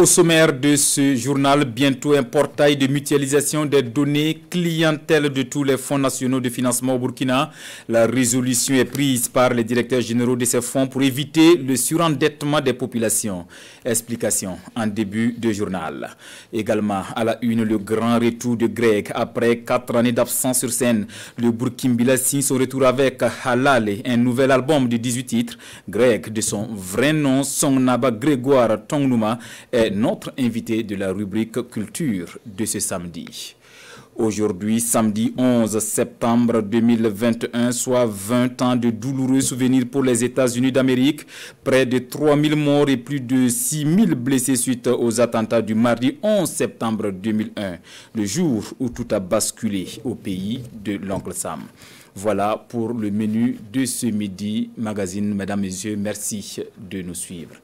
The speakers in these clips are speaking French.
Au sommaire de ce journal, bientôt un portail de mutualisation des données clientèle de tous les fonds nationaux de financement au Burkina. La résolution est prise par les directeurs généraux de ces fonds pour éviter le surendettement des populations. Explication en début de journal. Également à la une, le grand retour de Greg après 4 années d'absence sur scène. Le Burkimbila signe son retour avec Halale, un nouvel album de 18 titres. Greg, de son vrai nom, Songnaba Grégoire Tongnuma, est notre invité de la rubrique culture de ce samedi. Aujourd'hui, samedi 11 septembre 2021, soit 20 ans de douloureux souvenirs pour les États-Unis d'Amérique. Près de 3000 morts et plus de 6000 blessés suite aux attentats du mardi 11 septembre 2001, le jour où tout a basculé au pays de l'oncle Sam. Voilà pour le menu de ce midi magazine. Mesdames, Messieurs, merci de nous suivre.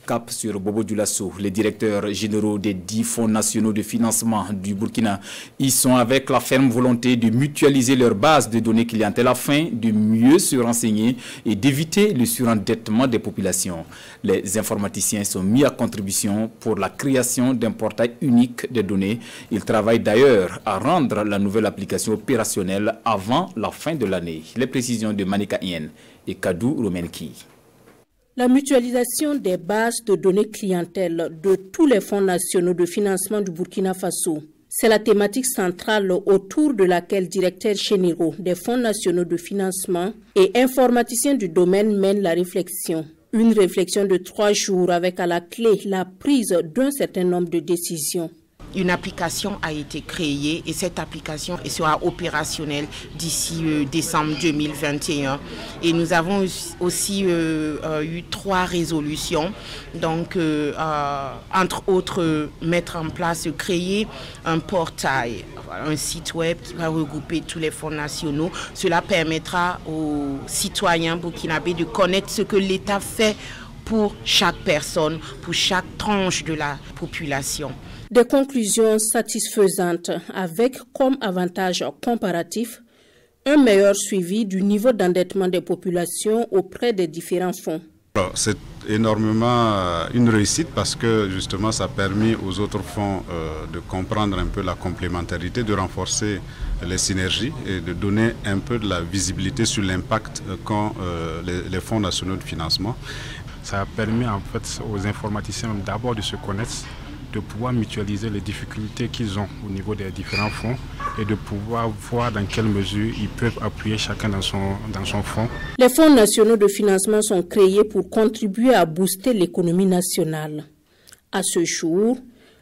Cap sur Bobo Dioulasso, les directeurs généraux des 10 fonds nationaux de financement du Burkina. Ils sont avec la ferme volonté de mutualiser leur base de données clientèle afin de mieux se renseigner et d'éviter le surendettement des populations. Les informaticiens sont mis à contribution pour la création d'un portail unique des données. Ils travaillent d'ailleurs à rendre la nouvelle application opérationnelle avant la fin de l'année. Les précisions de Manika Ien et Kadou Romenki. La mutualisation des bases de données clientèle de tous les fonds nationaux de financement du Burkina Faso. C'est la thématique centrale autour de laquelle directeurs généraux des fonds nationaux de financement et informaticiens du domaine mènent la réflexion. Une réflexion de 3 jours avec à la clé la prise d'un certain nombre de décisions. Une application a été créée et cette application sera opérationnelle d'ici décembre 2021. Et nous avons aussi eu 3 résolutions. Donc, entre autres, mettre en place, créer un portail, un site web qui va regrouper tous les fonds nationaux. Cela permettra aux citoyens burkinabés de connaître ce que l'État fait pour chaque personne, pour chaque tranche de la population. Des conclusions satisfaisantes avec comme avantage comparatif un meilleur suivi du niveau d'endettement des populations auprès des différents fonds. C'est énormément une réussite parce que justement ça a permis aux autres fonds de comprendre un peu la complémentarité, de renforcer les synergies et de donner un peu de la visibilité sur l'impact qu'ont les fonds nationaux de financement. Ça a permis en fait aux informaticiens d'abord de se connaître, de pouvoir mutualiser les difficultés qu'ils ont au niveau des différents fonds et de pouvoir voir dans quelle mesure ils peuvent appuyer chacun dans son fonds. Les fonds nationaux de financement sont créés pour contribuer à booster l'économie nationale. À ce jour,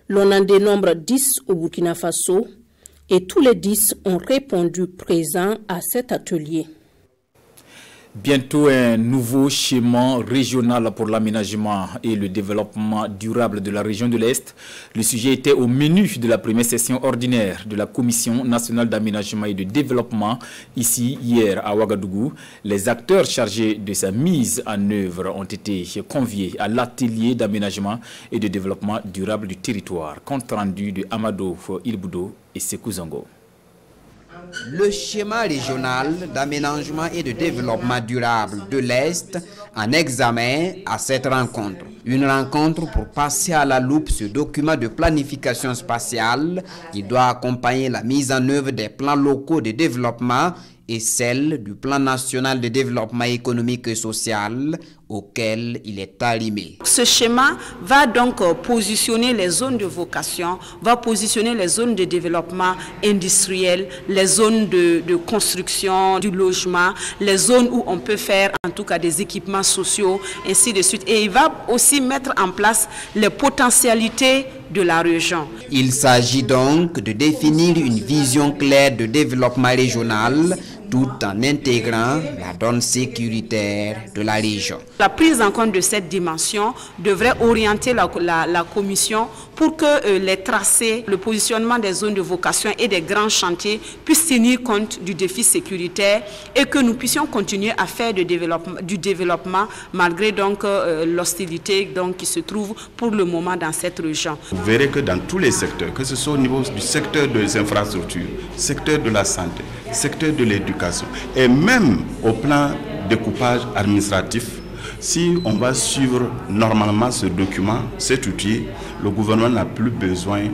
l'on en dénombre 10 au Burkina Faso et tous les 10 ont répondu présents à cet atelier. Bientôt un nouveau schéma régional pour l'aménagement et le développement durable de la région de l'Est. Le sujet était au menu de la première session ordinaire de la Commission nationale d'aménagement et de développement ici hier à Ouagadougou. Les acteurs chargés de sa mise en œuvre ont été conviés à l'atelier d'aménagement et de développement durable du territoire. Compte rendu de Amado Ilboudo et Sekou Zango. Le schéma régional d'aménagement et de développement durable de l'Est en examen à cette rencontre. Une rencontre pour passer à la loupe ce document de planification spatiale qui doit accompagner la mise en œuvre des plans locaux de développement et celle du plan national de développement économique et social auquel il est arrimé. Ce schéma va donc positionner les zones de vocation, va positionner les zones de développement industriel, les zones de construction, du logement, les zones où on peut faire en tout cas des équipements sociaux, ainsi de suite. Et il va aussi mettre en place les potentialités de la région. Il s'agit donc de définir une vision claire de développement régional tout en intégrant la donne sécuritaire de la région. La prise en compte de cette dimension devrait orienter la Commission pour que les tracés, le positionnement des zones de vocation et des grands chantiers puissent tenir compte du défi sécuritaire et que nous puissions continuer à faire du développement malgré donc l'hostilité qui se trouve pour le moment dans cette région. Vous verrez que dans tous les secteurs, que ce soit au niveau du secteur des infrastructures, secteur de la santé, secteur de l'éducation et même au plan découpage administratif, Si on va suivre normalement ce document, cet outil, le gouvernement n'a plus besoin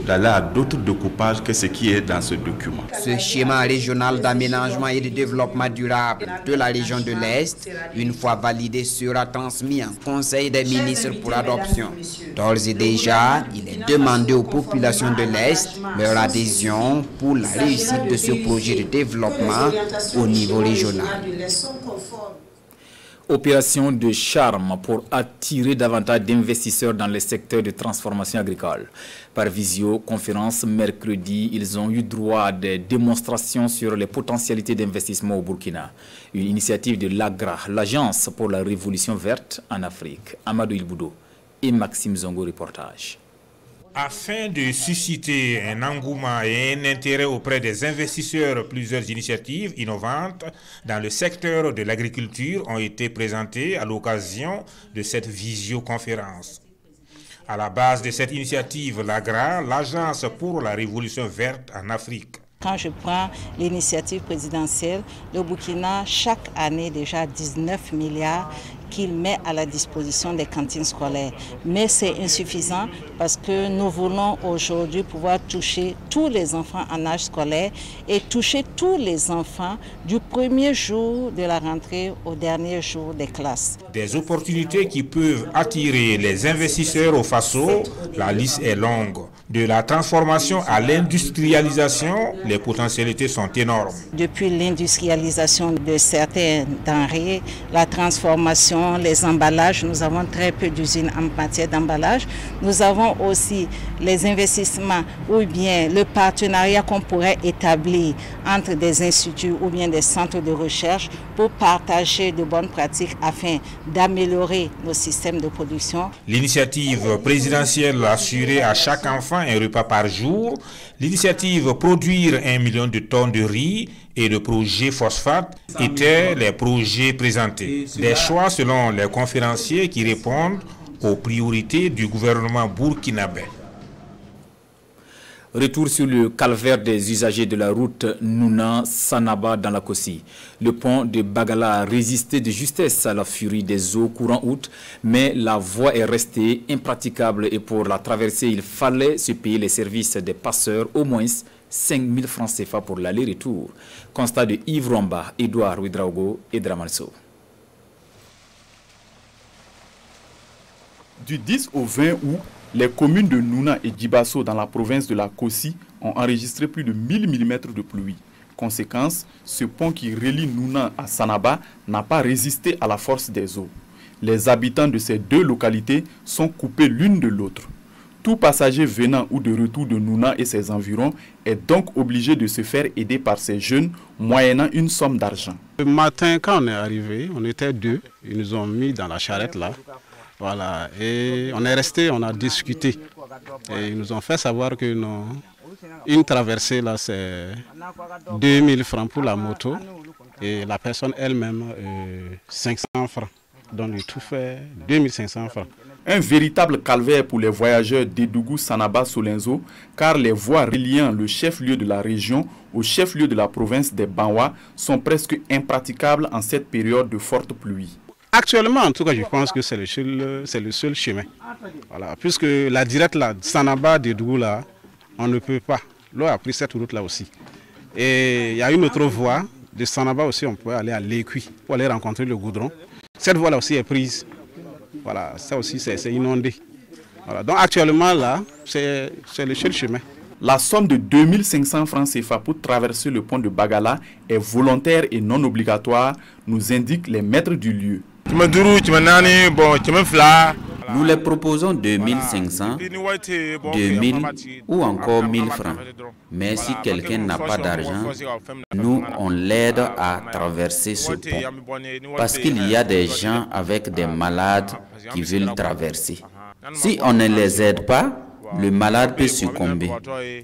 d'aller à d'autres découpages que ce qui est dans ce document. Ce schéma régional d'aménagement et de développement durable de la région de l'Est, une fois validé, sera transmis en Conseil des ministres pour adoption. D'ores et déjà, il est demandé aux populations de l'Est leur adhésion pour la réussite de ce projet de développement au niveau régional. Opération de charme pour attirer davantage d'investisseurs dans le secteur de transformation agricole. Par visioconférence mercredi, ils ont eu droit à des démonstrations sur les potentialités d'investissement au Burkina. Une initiative de l'AGRA, l'Agence pour la Révolution verte en Afrique. Amadou Ilboudo et Maxime Zongo, reportage. Afin de susciter un engouement et un intérêt auprès des investisseurs, plusieurs initiatives innovantes dans le secteur de l'agriculture ont été présentées à l'occasion de cette visioconférence. À la base de cette initiative, l'AGRA, l'Agence pour la Révolution verte en Afrique. Quand je prends l'initiative présidentielle, le Burkina, chaque année déjà 19 milliards qu'il met à la disposition des cantines scolaires. Mais c'est insuffisant parce que nous voulons aujourd'hui pouvoir toucher tous les enfants en âge scolaire et toucher tous les enfants du premier jour de la rentrée au dernier jour des classes. Des opportunités qui peuvent attirer les investisseurs au Faso, la liste est longue. De la transformation à l'industrialisation, les potentialités sont énormes. Depuis l'industrialisation de certaines denrées, la transformation, les emballages, nous avons très peu d'usines en matière d'emballage. Nous avons aussi les investissements ou bien le partenariat qu'on pourrait établir entre des instituts ou bien des centres de recherche pour partager de bonnes pratiques afin d'améliorer nos systèmes de production. L'initiative présidentielle assurer à chaque enfant un repas par jour, l'initiative produire 1 million de tonnes de riz et le projet phosphate étaient les projets présentés. Des choix selon les conférenciers qui répondent aux priorités du gouvernement burkinabé. Retour sur le calvaire des usagers de la route Nouna-Sanaba dans la Kossi. Le pont de Bagala a résisté de justesse à la furie des eaux courant août, mais la voie est restée impraticable et pour la traverser, il fallait se payer les services des passeurs, au moins 5 000 francs CFA pour l'aller-retour. Constat de Yves Romba, Edouard Ouidraogo et Dramanso. Du 10 au 20 août, les communes de Nouna et Djibasso dans la province de la Kossi ont enregistré plus de 1000 mm de pluie. Conséquence, ce pont qui relie Nouna à Sanaba n'a pas résisté à la force des eaux. Les habitants de ces deux localités sont coupés l'une de l'autre. Tout passager venant ou de retour de Nouna et ses environs est donc obligé de se faire aider par ces jeunes, moyennant une somme d'argent. Le matin, quand on est arrivé, on était deux. Ils nous ont mis dans la charrette là. Voilà, et on est resté, on a discuté. Et ils nous ont fait savoir que une traversée là, c'est 2000 francs pour la moto. Et la personne elle-même, 500 francs. Donc le tout fait 2500 francs. Un véritable calvaire pour les voyageurs d'Edougou, Sanaba, Solenzo, car les voies reliant le chef-lieu de la région au chef-lieu de la province des Banwa sont presque impraticables en cette période de forte pluie. Actuellement, en tout cas, je pense que c'est le seul chemin. Voilà, puisque la directe là, Sanaba, d'Edougou là, on ne peut pas. L'eau a pris cette route là aussi. Et il y a une autre voie, de Sanaba aussi, on peut aller à l'Écuy pour aller rencontrer le goudron. Cette voie là aussi est prise. Voilà, ça aussi c'est inondé. Voilà, donc actuellement là, c'est le seul chemin. La somme de 2500 francs CFA pour traverser le pont de Bagala est volontaire et non obligatoire, nous indiquent les maîtres du lieu. Nous les proposons 2500, 2000 ou encore 1000 francs. Mais si quelqu'un n'a pas d'argent, nous, on l'aide à traverser ce pont. Parce qu'il y a des gens avec des malades qui veulent traverser. Si on ne les aide pas, le malade peut succomber.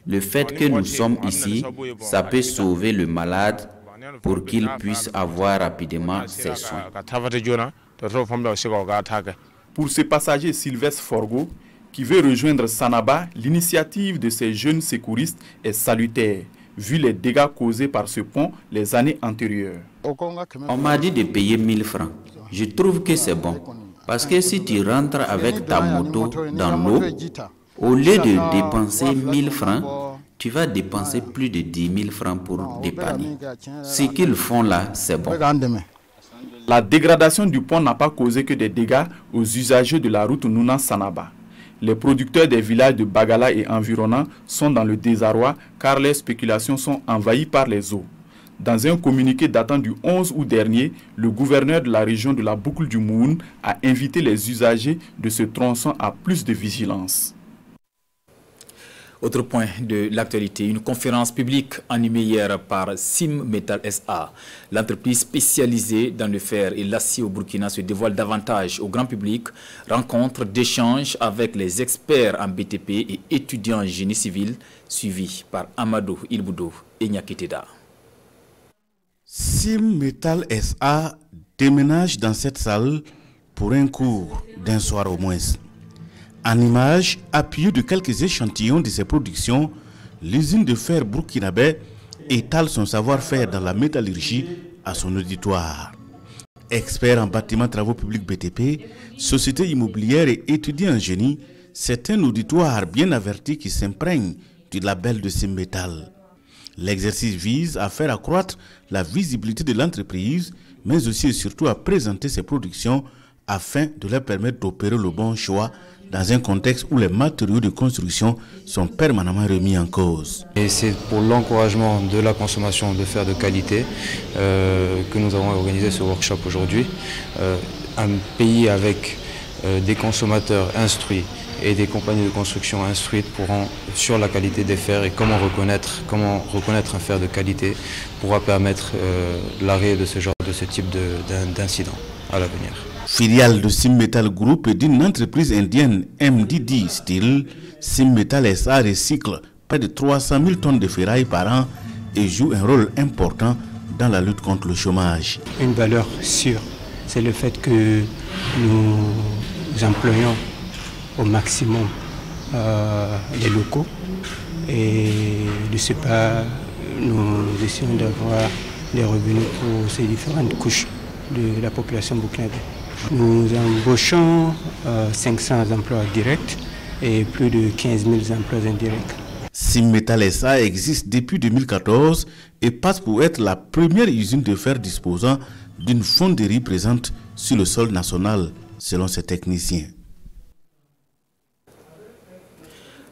Le fait que nous sommes ici, ça peut sauver le malade pour qu'il puisse avoir rapidement ses soins. Pour ce passager Sylvestre Forgo, qui veut rejoindre Sanaba, l'initiative de ces jeunes secouristes est salutaire, vu les dégâts causés par ce pont les années antérieures. On m'a dit de payer 1000 francs. Je trouve que c'est bon. Parce que si tu rentres avec ta moto dans l'eau, au lieu de dépenser 1000 francs, tu vas dépenser plus de 10 000 francs pour dépanner. Ce qu'ils font là, c'est bon. La dégradation du pont n'a pas causé que des dégâts aux usagers de la route Nouna-Sanaba. Les producteurs des villages de Bagala et environnants sont dans le désarroi car les spéculations sont envahies par les eaux. Dans un communiqué datant du 11 août dernier, le gouverneur de la région de la Boucle du Moun a invité les usagers de ce tronçon à plus de vigilance. Autre point de l'actualité, une conférence publique animée hier par Sim Metal SA. L'entreprise spécialisée dans le fer et l'acier au Burkina se dévoile davantage au grand public. Rencontre d'échange avec les experts en BTP et étudiants en génie civil, suivis par Amadou Ilboudou et Nyakiteda. Sim Metal SA déménage dans cette salle pour un cours d'un soir au moins. En image, appuyée de quelques échantillons de ses productions, l'usine de fer burkinabé étale son savoir-faire dans la métallurgie à son auditoire. Experts en bâtiments travaux publics BTP, sociétés immobilières et étudiants en génie, c'est un auditoire bien averti qui s'imprègne du label de Simmetal. L'exercice vise à faire accroître la visibilité de l'entreprise, mais aussi et surtout à présenter ses productions afin de leur permettre d'opérer le bon choix dans un contexte où les matériaux de construction sont permanemment remis en cause. Et c'est pour l'encouragement de la consommation de fer de qualité que nous avons organisé ce workshop aujourd'hui. Un pays avec des consommateurs instruits et des compagnies de construction instruites pourront, sur la qualité des fers et comment reconnaître un fer de qualité, pourra permettre l'arrêt de ce type d'incident à l'avenir. Filiale de Simmetal Group et d'une entreprise indienne MDD Steel, Simmetal SA recycle près de 300 000 tonnes de ferraille par an et joue un rôle important dans la lutte contre le chômage. Une valeur sûre, c'est le fait que nous employons au maximum les locaux et de ce pas, nous essayons d'avoir des revenus pour ces différentes couches de la population burkinabé. Nous embauchons 500 emplois directs et plus de 15 000 emplois indirects. Simmetal SA existe depuis 2014 et passe pour être la première usine de fer disposant d'une fonderie présente sur le sol national, selon ses techniciens.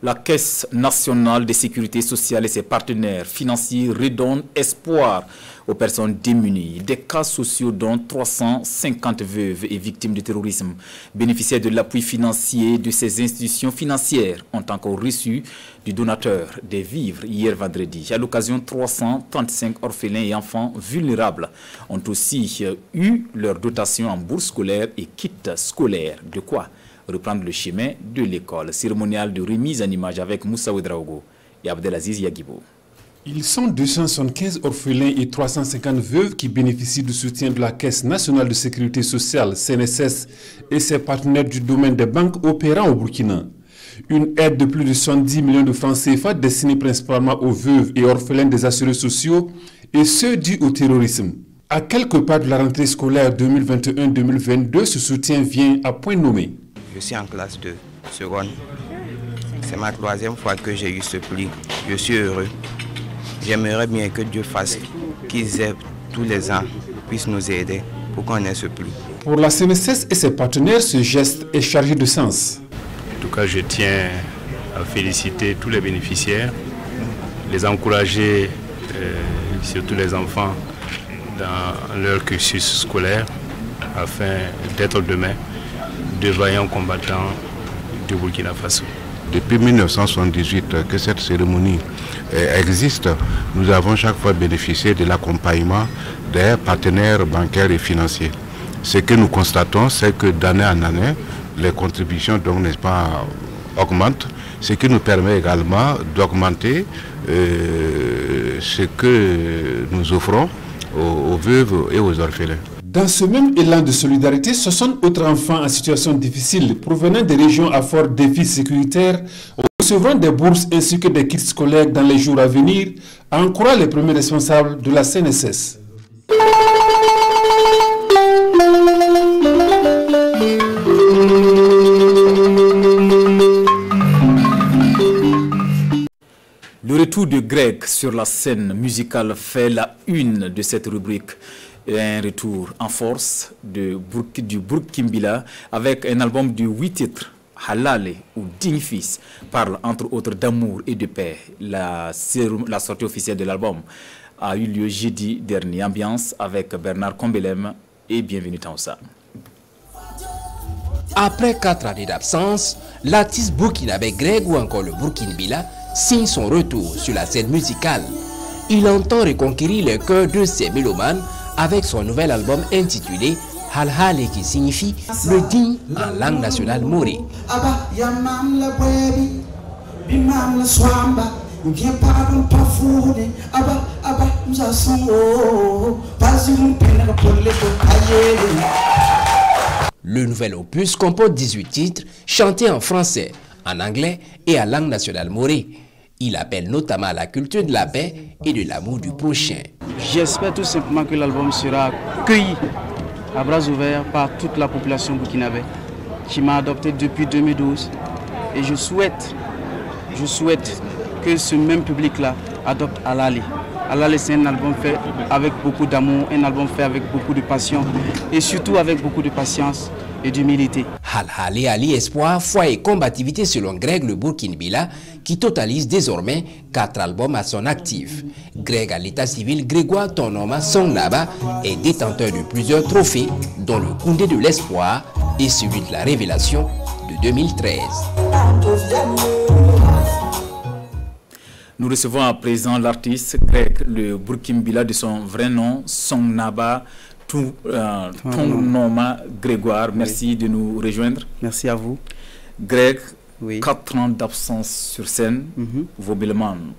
La Caisse nationale de sécurité sociale et ses partenaires financiers redonnent espoir aux personnes démunies. Des cas sociaux dont 350 veuves et victimes de terrorisme bénéficiaires de l'appui financier de ces institutions financières ont encore reçu du donateur des vivres hier vendredi. À l'occasion, 335 orphelins et enfants vulnérables ont aussi eu leur dotation en bourse scolaire et kit scolaire. De quoi reprendre le chemin de l'école. Cérémonial de remise en image avec Moussa Ouedraogo et Abdelaziz Yagibo. Ils sont 275 orphelins et 350 veuves qui bénéficient du soutien de la Caisse nationale de sécurité sociale, CNSS, et ses partenaires du domaine des banques opérant au Burkina. Une aide de plus de 70 millions de francs CFA destinée principalement aux veuves et orphelins des assurés sociaux et ceux dus au terrorisme. À quelques pas de la rentrée scolaire 2021-2022, ce soutien vient à point nommé. Je suis en classe de seconde. C'est ma 3e fois que j'ai eu ce prix. Je suis heureux. J'aimerais bien que Dieu fasse qu'ils aient tous les ans, puissent nous aider pour qu'on ait ce prix. Pour la CNSS et ses partenaires, ce geste est chargé de sens. En tout cas, je tiens à féliciter tous les bénéficiaires, les encourager, surtout les enfants, dans leur cursus scolaire, afin d'être demain de vaillants combattants du Burkina Faso. Depuis 1978 que cette cérémonie existe, nous avons chaque fois bénéficié de l'accompagnement des partenaires bancaires et financiers. Ce que nous constatons, c'est que d'année en année, les contributions donc, n'est-ce pas, augmentent, ce qui nous permet également d'augmenter ce que nous offrons aux veuves et aux orphelins. Dans ce même élan de solidarité, 60 autres enfants en situation difficile provenant des régions à fort défi sécuritaire recevront des bourses ainsi que des kits scolaires dans les jours à venir, en croire les premiers responsables de la CNSS. retour de Greg sur la scène musicale fait la une de cette rubrique. Et un retour en force du Burkimbila avec un album de 8 titres. Halale ou Digne Fils parle entre autres d'amour et de paix. La sortie officielle de l'album a eu lieu jeudi dernier. Ambiance avec Bernard Kombelem et bienvenue Taoussa. Après 4 années d'absence, l'artiste burkinabé Greg ou encore le Burkinabila signe son retour sur la scène musicale. Il entend reconquérir le cœur de ses mélomanes avec son nouvel album intitulé Halhale qui signifie le digne en langue nationale morée. Le nouvel opus comporte 18 titres chantés en français, en anglais et en langue nationale morée. Il appelle notamment à la culture de la paix et de l'amour du prochain. J'espère tout simplement que l'album sera accueilli à bras ouverts par toute la population burkinabé qui m'a adopté depuis 2012. Et je souhaite que ce même public-là adopte Halale. Halale, c'est un album fait avec beaucoup d'amour, un album fait avec beaucoup de passion et surtout avec beaucoup de patience et d'humilité. Halhale allie espoir, foi et combativité selon Greg le Burkinabila qui totalise désormais 4 albums à son actif. Greg à l'état civil Grégoire Tonoma Songnaba est détenteur de plusieurs trophées dont le Koundé de l'espoir et celui de la révélation de 2013. Nous recevons à présent l'artiste Greg le Burkinabila de son vrai nom Songnaba Tonoma Grégoire. Merci de nous rejoindre. Merci à vous. Greg, 4 ans d'absence sur scène, vos mélomanes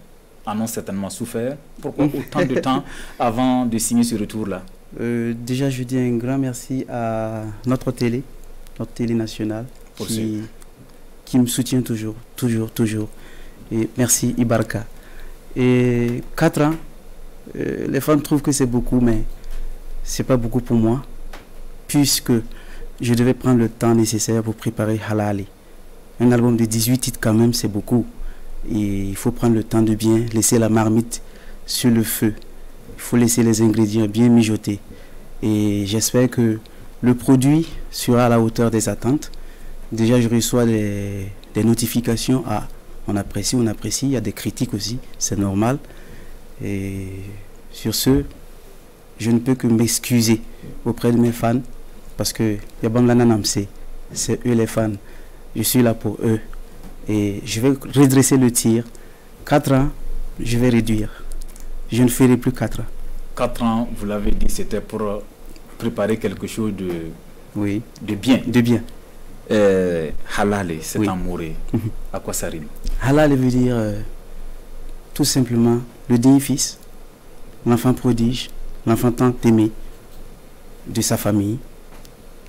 en ont certainement souffert. Pourquoi autant de temps avant de signer ce retour-là? Déjà, je dis un grand merci à notre télé nationale, qui me soutient toujours. Et merci Ibarka. Et 4 ans, les fans trouvent que c'est beaucoup, mais c'est pas beaucoup pour moi, puisque je devais prendre le temps nécessaire pour préparer Halale. Un album de 18 titres quand même, c'est beaucoup. Et il faut prendre le temps de bien laisser la marmite sur le feu. Il faut laisser les ingrédients bien mijoter. Et j'espère que le produit sera à la hauteur des attentes. Déjà, je reçois des notifications. Ah, on apprécie. Il y a des critiques aussi, c'est normal. Et sur ce, je ne peux que m'excuser auprès de mes fans parce que c'est eux les fans. Je suis là pour eux et je vais redresser le tir. 4 ans, je vais réduire. Je ne ferai plus 4 ans. 4 ans, vous l'avez dit, c'était pour préparer quelque chose de bien. De bien. Halale, c'est amour. À quoi ça rime? Halale veut dire tout simplement le digne fils, l'enfant prodige, l'enfant tant aimé de sa famille,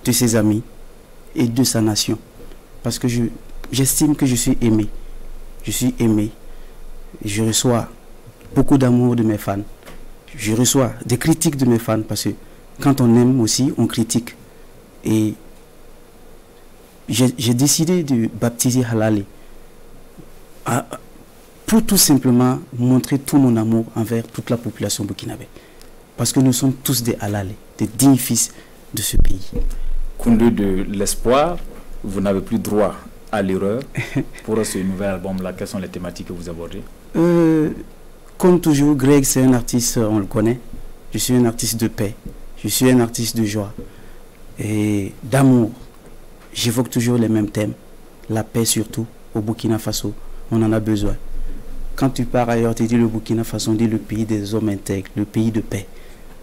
de ses amis et de sa nation. Parce que j'estime que je suis aimé. Je suis aimé. Je reçois beaucoup d'amour de mes fans. Je reçois des critiques de mes fans parce que quand on aime aussi, on critique. Et j'ai décidé de baptiser Halale pour tout simplement montrer tout mon amour envers toute la population burkinabé. Parce que nous sommes tous des Halale, des dignes fils de ce pays. Koundé de l'espoir, vous n'avez plus droit à l'erreur. Pour ce nouvel album-là, quelles sont les thématiques que vous abordez? Comme toujours, Greg, c'est un artiste, on le connaît. Je suis un artiste de paix. Je suis un artiste de joie et d'amour. J'évoque toujours les mêmes thèmes. La paix surtout, au Burkina Faso, on en a besoin. Quand tu pars ailleurs, tu dis le Burkina Faso, on dit le pays des hommes intègres, le pays de paix.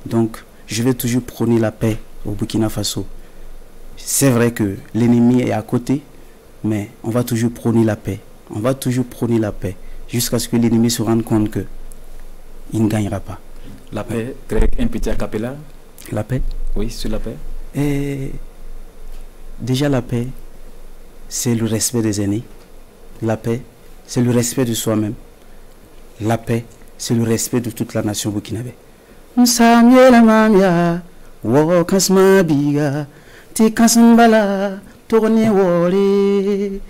Donc, je vais toujours prôner la paix au Burkina Faso. C'est vrai que l'ennemi est à côté, mais on va toujours prôner la paix. On va toujours prôner la paix jusqu'à ce que l'ennemi se rende compte que il ne gagnera pas. La paix, Greg, un petit acapella? La paix? Oui, sur la paix. Et déjà, la paix, c'est le respect des aînés. La paix, c'est le respect de soi-même. La paix, c'est le respect de toute la nation burkinabé. Msamyela mamya, wo kansma biga, ti kansmbala, tourne wole.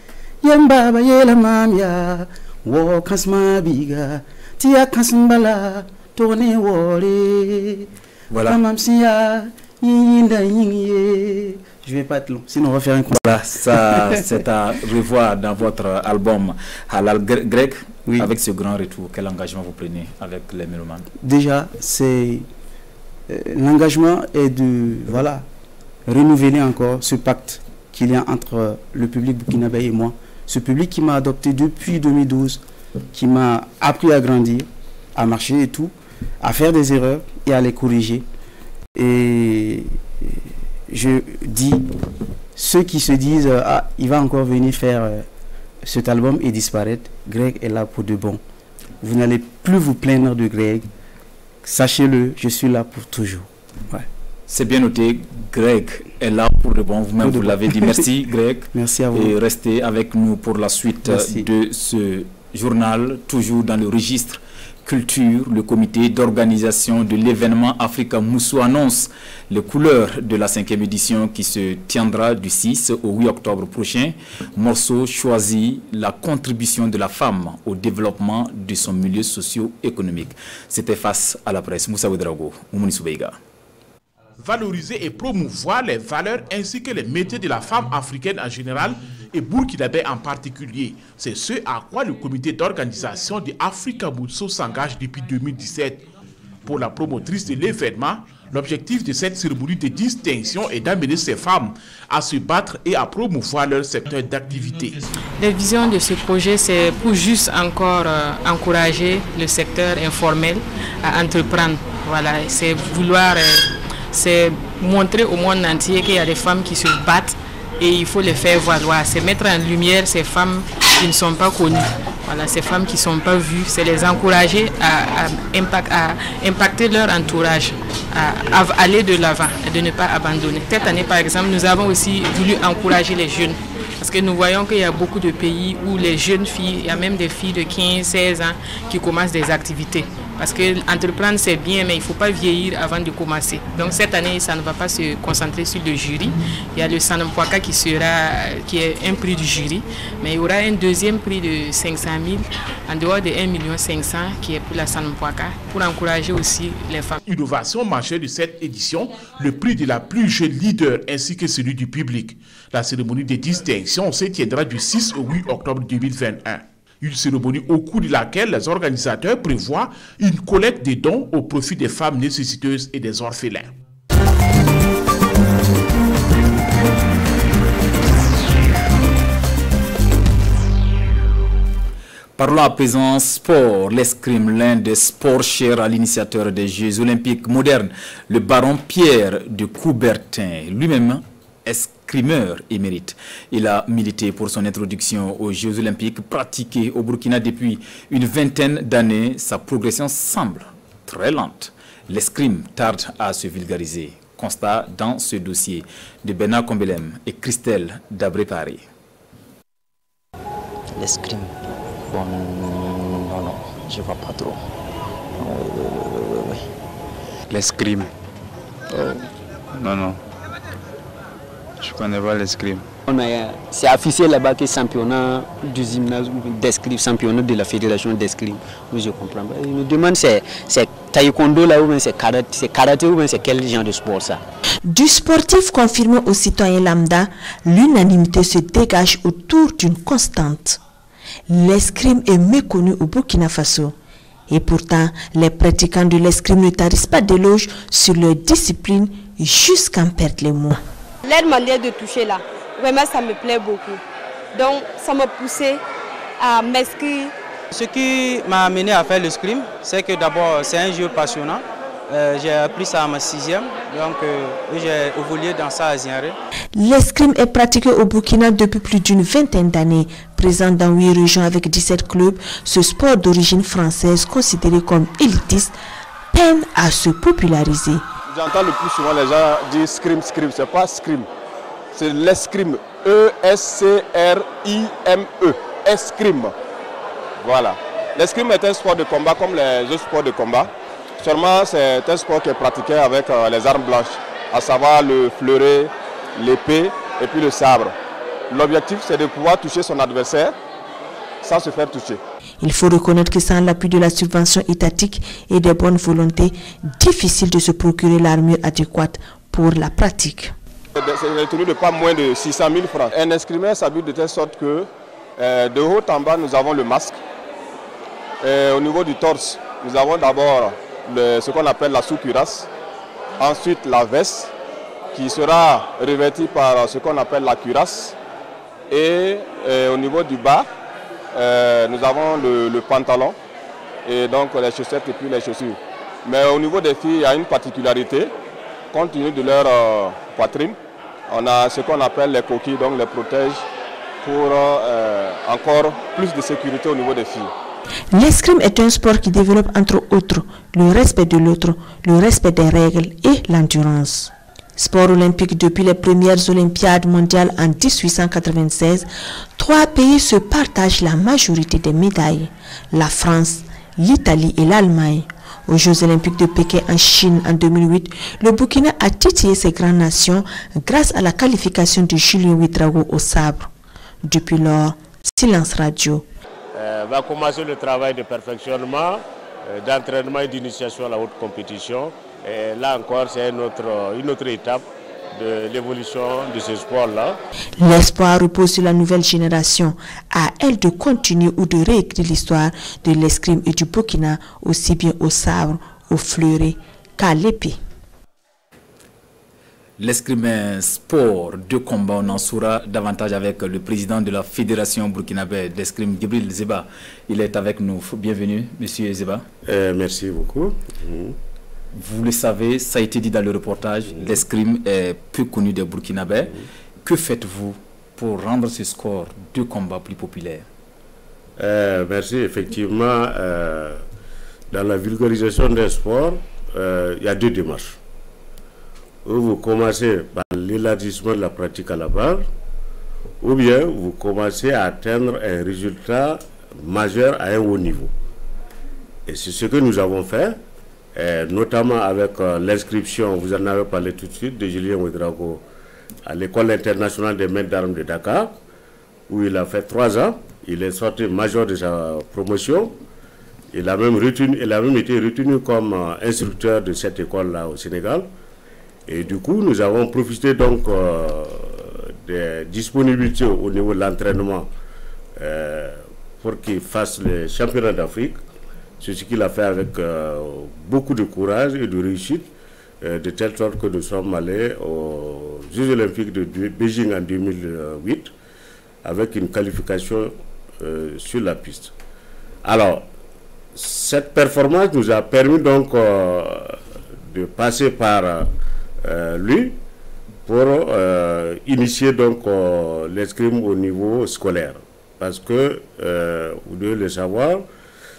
Yembaba yela mamya, wo kansma biga, Tia Kasmbala, tourné wore. Voilà. Je vais pas être long, sinon on va faire un concert. Voilà, ça c'est à revoir dans votre album Halal Greg. Oui. Avec ce grand retour, quel engagement vous prenez avec les mélomanes? Déjà, c'est l'engagement est de renouveler encore ce pacte qu'il y a entre le public burkinabé et moi. Ce public qui m'a adopté depuis 2012, qui m'a appris à grandir, à marcher et tout, à faire des erreurs et à les corriger. Et je dis, ceux qui se disent ah, il va encore venir faire cet album et disparaître, Greg est là pour de bon. Vous n'allez plus vous plaindre de Greg. Sachez-le, je suis là pour toujours. Ouais. C'est bien noté, Greg est là pour de bon. Vous-même, vous l'avez dit. Merci, Greg. Merci à vous. Et restez avec nous pour la suite de ce journal, toujours dans le registre culture. Le comité d'organisation de l'événement Africa Moussou annonce les couleurs de la 5e édition qui se tiendra du 6 au 8 octobre prochain. Morceau choisit la contribution de la femme au développement de son milieu socio-économique. C'était Face à la presse. Moussa Ouedraogo, Oumouni Soubeiga. Valoriser et promouvoir les valeurs ainsi que les métiers de la femme africaine en général et burkinabé en particulier. C'est ce à quoi le comité d'organisation de Africa Moussou s'engage depuis 2017. Pour la promotrice de l'événement, l'objectif de cette cérémonie de distinction est d'amener ces femmes à se battre et à promouvoir leur secteur d'activité. La vision de ce projet, c'est pour juste encore encourager le secteur informel à entreprendre. Voilà, c'est vouloir... c'est montrer au monde entier qu'il y a des femmes qui se battent et il faut les faire valoir. C'est mettre en lumière ces femmes qui ne sont pas connues. Voilà, ces femmes qui ne sont pas vues, c'est les encourager à impacter leur entourage, à aller de l'avant et de ne pas abandonner. Cette année, par exemple, nous avons aussi voulu encourager les jeunes. Parce que nous voyons qu'il y a beaucoup de pays où les jeunes filles, il y a même des filles de 15, 16 ans qui commencent des activités. Parce que entreprendre c'est bien, mais il ne faut pas vieillir avant de commencer. Donc cette année, ça ne va pas se concentrer sur le jury. Il y a le Sanampoaka qui est un prix du jury, mais il y aura un deuxième prix de 500 000 en dehors de 1 500 000 qui est pour la Sanampoaka, pour encourager aussi les femmes. Innovation majeure de cette édition, le prix de la plus jeune leader ainsi que celui du public. La cérémonie de distinction se tiendra du 6 au 8 octobre 2021. Une cérémonie au cours de laquelle les organisateurs prévoient une collecte de dons au profit des femmes nécessiteuses et des orphelins. Parlons à présent sport. L'escrime, l'un des sports chers à l'initiateur des Jeux olympiques modernes, le baron Pierre de Coubertin, lui-même escrimeur émérite. Il a milité pour son introduction aux Jeux olympiques pratiqués au Burkina depuis une vingtaine d'années. Sa progression semble très lente. L'escrime tarde à se vulgariser. Constat dans ce dossier de Bernard Combelem et Christelle Dabré-Paré. L'escrime, bon, non, je ne vois pas trop. Oui. L'escrime, non. Je ne connais pas l'escrime. C'est affiché là-bas que championnat du gymnase d'escrime, championnat de la fédération d'escrime. Je comprends pas. Je me demande c'est taekwondo là ou bien c'est karaté ou bien c'est quel genre de sport ça. Du sportif confirmé aux citoyens lambda, l'unanimité se dégage autour d'une constante. L'escrime est méconnu au Burkina Faso. Et pourtant, les pratiquants de l'escrime ne tarissent pas d'éloges sur leur discipline jusqu'à en perdre les mots. Leur manière de toucher là, vraiment ça me plaît beaucoup. Donc ça m'a poussé à m'inscrire. Ce qui m'a amené à faire l'escrime, c'est que d'abord c'est un jeu passionnant. J'ai appris ça à ma 6e, donc j'ai évolué dans ça à Ziaré. L'escrime est pratiqué au Burkina depuis plus d'une vingtaine d'années. Présent dans 8 régions avec 17 clubs, ce sport d'origine française considéré comme élitiste peine à se populariser. J'entends le plus souvent les gens dire scrim, c'est pas scrim, c'est l'escrime, E-S-C-R-I-M-E, escrime. Voilà. L'escrime est un sport de combat comme les autres sports de combat, seulement c'est un sport qui est pratiqué avec les armes blanches, à savoir le fleuret, l'épée et puis le sabre. L'objectif c'est de pouvoir toucher son adversaire sans se faire toucher. Il faut reconnaître que sans l'appui de la subvention étatique et des bonnes volontés, difficile de se procurer l'armure adéquate pour la pratique. C'est retenu de pas moins de 600 000 francs. Un escrimeur s'habille de telle sorte que de haut en bas, nous avons le masque. Au niveau du torse, nous avons d'abord ce qu'on appelle la sous-cuirasse. Ensuite, la veste qui sera revêtie par ce qu'on appelle la cuirasse. Et au niveau du bas, nous avons le pantalon et donc les chaussettes et puis les chaussures. Mais au niveau des filles, il y a une particularité. Compte tenu de leur poitrine, on a ce qu'on appelle les coquilles, donc les protèges pour encore plus de sécurité au niveau des filles. L'escrime est un sport qui développe entre autres le respect de l'autre, le respect des règles et l'endurance. Sport olympique depuis les premières Olympiades mondiales en 1896, 3 pays se partagent la majorité des médailles, la France, l'Italie et l'Allemagne. Aux Jeux olympiques de Pékin en Chine en 2008, le Burkina a titillé ces grandes nations grâce à la qualification de Julien Ouedraogo au sabre. Depuis lors, silence radio. Va commencer le travail de perfectionnement, d'entraînement et d'initiation à la haute compétition. Et là encore, c'est une autre étape de l'évolution de ce sport-là. L'espoir repose sur la nouvelle génération. À elle de continuer ou de réécrire l'histoire de l'escrime et du Burkina, aussi bien au sabre, au fleuret qu'à l'épée. L'escrime est un sport de combat. On en saura davantage avec le président de la Fédération burkinabé d'escrime, Djibril Zeba. Il est avec nous. Bienvenue, monsieur Zeba. Merci beaucoup. Vous le savez, ça a été dit dans le reportage, l'escrime est peu connu des Burkinabés. Que faites-vous pour rendre ce sport de combat plus populaire? Merci. Effectivement, dans la vulgarisation des sports, il y a 2 démarches. Vous commencez par l'élargissement de la pratique à la base, ou bien vous commencez à atteindre un résultat majeur à un haut niveau. Et c'est ce que nous avons fait. Notamment avec l'inscription, vous en avez parlé tout de suite, de Julien Ouedraogo à l'école internationale des maîtres d'armes de Dakar, où il a fait 3 ans. Il est sorti major de sa promotion. Il a même été retenu comme instructeur de cette école-là au Sénégal. Et du coup, nous avons profité donc des disponibilités au niveau de l'entraînement pour qu'il fasse les championnats d'Afrique. C'est ce qu'il a fait avec beaucoup de courage et de réussite, de telle sorte que nous sommes allés aux Jeux olympiques de Beijing en 2008 avec une qualification sur la piste. Alors, cette performance nous a permis donc de passer par lui pour initier donc l'escrime au niveau scolaire. Parce que, vous devez le savoir,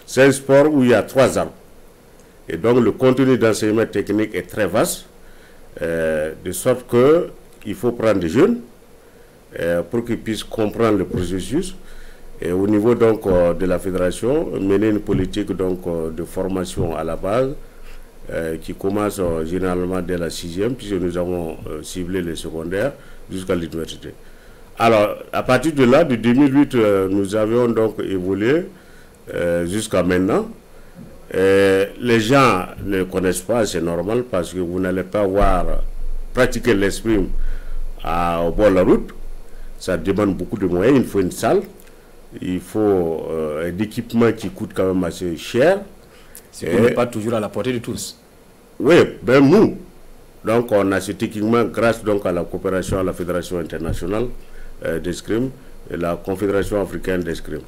c'est un sport où il y a 3 armes. Et donc le contenu d'enseignement technique est très vaste, de sorte qu'il faut prendre des jeunes pour qu'ils puissent comprendre le processus. Et au niveau donc de la fédération, mener une politique donc de formation à la base qui commence généralement dès la 6e, puisque nous avons ciblé les secondaires jusqu'à l'université. Alors, à partir de là, de 2008, nous avions donc évolué jusqu'à maintenant. Les gens ne connaissent pas, c'est normal, parce que vous n'allez pas voir pratiquer l'escrime au bord de la route. Ça demande beaucoup de moyens. Il faut une salle, il faut un équipement qui coûte quand même assez cher. Ce qui n'est pas toujours à la portée de tous. Oui, ben nous. Donc on a cet équipement grâce donc à la coopération à la Fédération internationale d'escrime et la Confédération africaine d'escrime.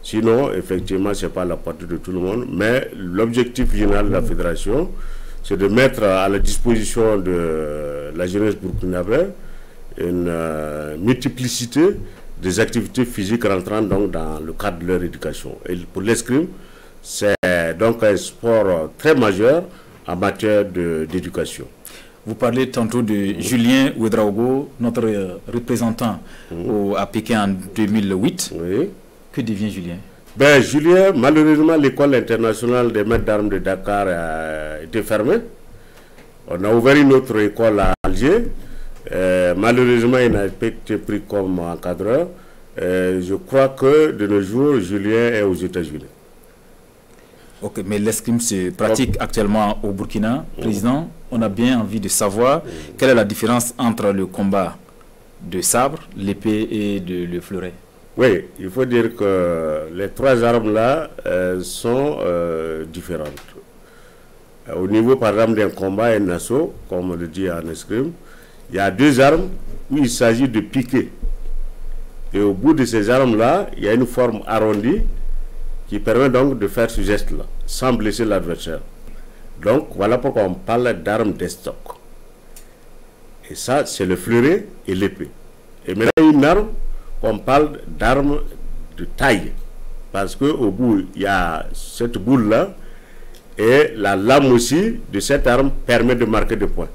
Sinon, effectivement, ce n'est pas à la portée de tout le monde, mais l'objectif général de la fédération, c'est de mettre à la disposition de la jeunesse burkinabé une multiplicité des activités physiques rentrant donc dans le cadre de leur éducation. Et pour l'escrime, c'est donc un sport très majeur en matière d'éducation. Vous parlez tantôt de Julien Ouedraogo, notre représentant à Pékin en 2008. Oui. Que devient Julien? Ben, Julien, malheureusement, l'école internationale des maîtres d'armes de Dakar a été fermée. On a ouvert une autre école à Alger. Malheureusement, il n'a pas été pris comme encadreur. Je crois que de nos jours, Julien est aux États-Unis. Ok, mais l'escrime se pratique actuellement au Burkina. Président, on a bien envie de savoir quelle est la différence entre le combat de sabre, l'épée et le fleuret. Oui, il faut dire que les trois armes-là sont différentes. Au niveau, par exemple, d'un combat, un assaut, comme on le dit en escrime, il y a deux armes où il s'agit de piquer. Et au bout de ces armes-là, il y a une forme arrondie qui permet donc de faire ce geste-là, sans blesser l'adversaire. Donc, voilà pourquoi on parle d'armes d'estoc. Et ça, c'est le fleuret et l'épée. Et maintenant, une arme, on parle d'armes de taille. Parce qu'au bout, il y a cette boule-là, et la lame aussi de cette arme permet de marquer des points.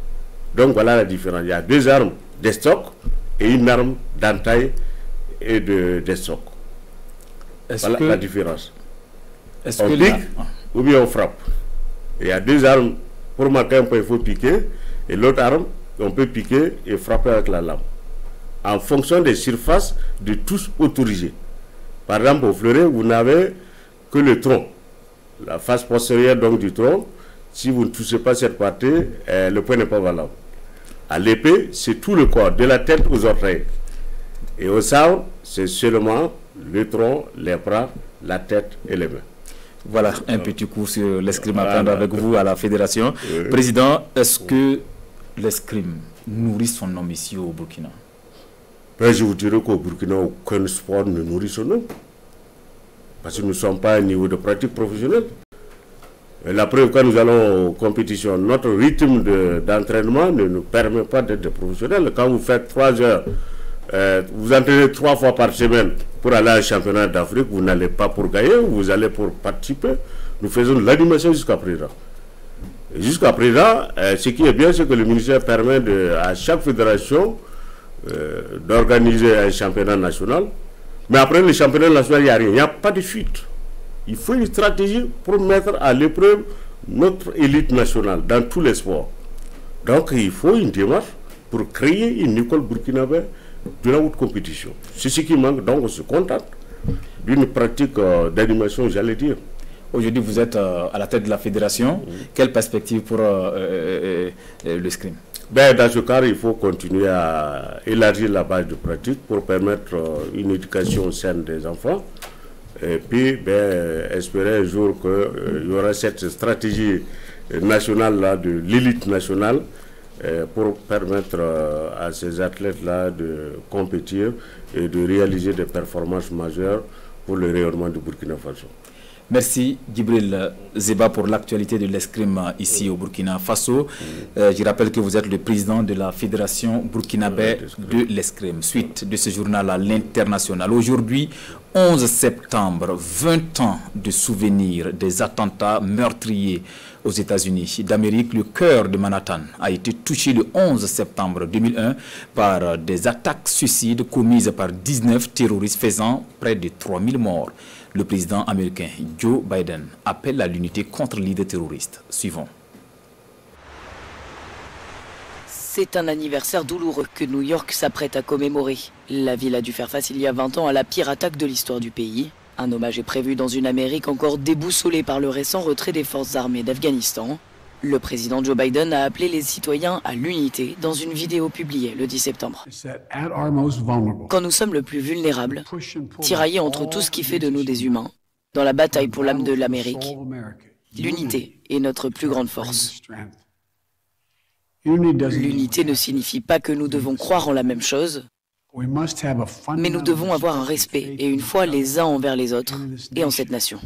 Donc, voilà la différence. Il y a deux armes d'estoc et une arme d'entaille et d'estoc. Voilà la différence. On pique ou bien on frappe. Il y a deux armes. Pour marquer un point, il faut piquer. Et l'autre arme, on peut piquer et frapper avec la lame. En fonction des surfaces de tous autorisés. Par exemple, au fleuret, vous n'avez que le tronc. La face postérieure donc du tronc. Si vous ne touchez pas cette partie, le point n'est pas valable. À l'épée, c'est tout le corps, de la tête aux orteils. Et au sabre, c'est seulement le tronc, les bras, la tête et les mains. Voilà un petit coup sur l'escrime à prendre avec vous à la fédération. Président, est-ce que l'escrime nourrit son homme ici au Burkina? Ben, je vous dirais qu'au Burkina, aucun sport ne nourrit son homme. Parce que nous ne sommes pas à un niveau de pratique professionnelle. Et la preuve, quand nous allons aux compétitions, notre rythme d'entraînement ne nous permet pas d'être des professionnels. Quand vous faites 3 heures, vous entraînez 3 fois par semaine pour aller à un championnat d'Afrique, vous n'allez pas pour gagner, vous allez pour participer. Nous faisons de l'animation jusqu'à présent. Jusqu'à présent, ce qui est bien, c'est que le ministère permet à chaque fédération d'organiser un championnat national. Mais après le championnat national, il n'y a rien, il n'y a pas de fuite. Il faut une stratégie pour mettre à l'épreuve notre élite nationale dans tous les sports. Donc il faut une démarche pour créer une école burkinabé de la haute compétition. C'est ce qui manque, donc on se contente d'une pratique d'animation, j'allais dire. Aujourd'hui, vous êtes à la tête de la fédération. Quelle perspective pour l'escrime? Ben, dans ce cas, il faut continuer à élargir la base de pratique pour permettre une éducation saine des enfants. Et puis, espérer un jour qu'il y aura cette stratégie nationale là, de l'élite nationale pour permettre à ces athlètes-là de compétir et de réaliser des performances majeures pour le rayonnement du Burkina Faso. Merci Djibril Zeba pour l'actualité de l'escrime ici au Burkina Faso. Je rappelle que vous êtes le président de la Fédération burkinabé de l'escrime. Suite de ce journal à l'international. Aujourd'hui, 11 septembre, 20 ans de souvenirs des attentats meurtriers aux États-Unis d'Amérique. Le cœur de Manhattan a été touché le 11 septembre 2001 par des attaques suicides commises par 19 terroristes faisant près de 3000 morts. Le président américain Joe Biden appelle à l'unité contre l'idée terroriste. Suivons. C'est un anniversaire douloureux que New York s'apprête à commémorer. La ville a dû faire face il y a 20 ans à la pire attaque de l'histoire du pays. Un hommage est prévu dans une Amérique encore déboussolée par le récent retrait des forces armées d'Afghanistan. Le président Joe Biden a appelé les citoyens à l'unité dans une vidéo publiée le 10 septembre. Quand nous sommes le plus vulnérables, tiraillés entre tout ce qui fait de nous des humains, dans la bataille pour l'âme de l'Amérique, l'unité est notre plus grande force. L'unité ne signifie pas que nous devons croire en la même chose, mais nous devons avoir un respect et une foi les uns envers les autres et en cette nation.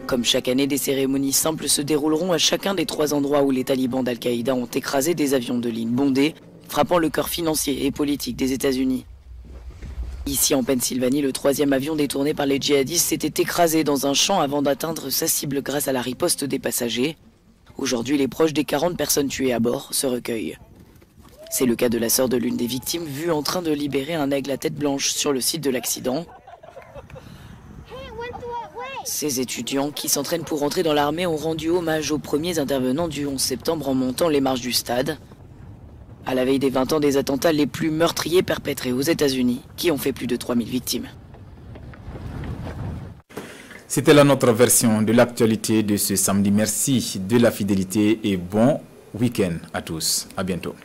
Comme chaque année, des cérémonies simples se dérouleront à chacun des 3 endroits où les talibans d'Al-Qaïda ont écrasé des avions de ligne bondés, frappant le cœur financier et politique des États-Unis. Ici en Pennsylvanie, le 3e avion détourné par les djihadistes s'était écrasé dans un champ avant d'atteindre sa cible grâce à la riposte des passagers. Aujourd'hui, les proches des 40 personnes tuées à bord se recueillent. C'est le cas de la sœur de l'une des victimes, vue en train de libérer un aigle à tête blanche sur le site de l'accident. Ces étudiants qui s'entraînent pour entrer dans l'armée ont rendu hommage aux premiers intervenants du 11 septembre en montant les marches du stade. à la veille des 20 ans des attentats les plus meurtriers perpétrés aux États-Unis, qui ont fait plus de 3000 victimes. C'était là notre version de l'actualité de ce samedi. Merci de la fidélité et bon week-end à tous. À bientôt.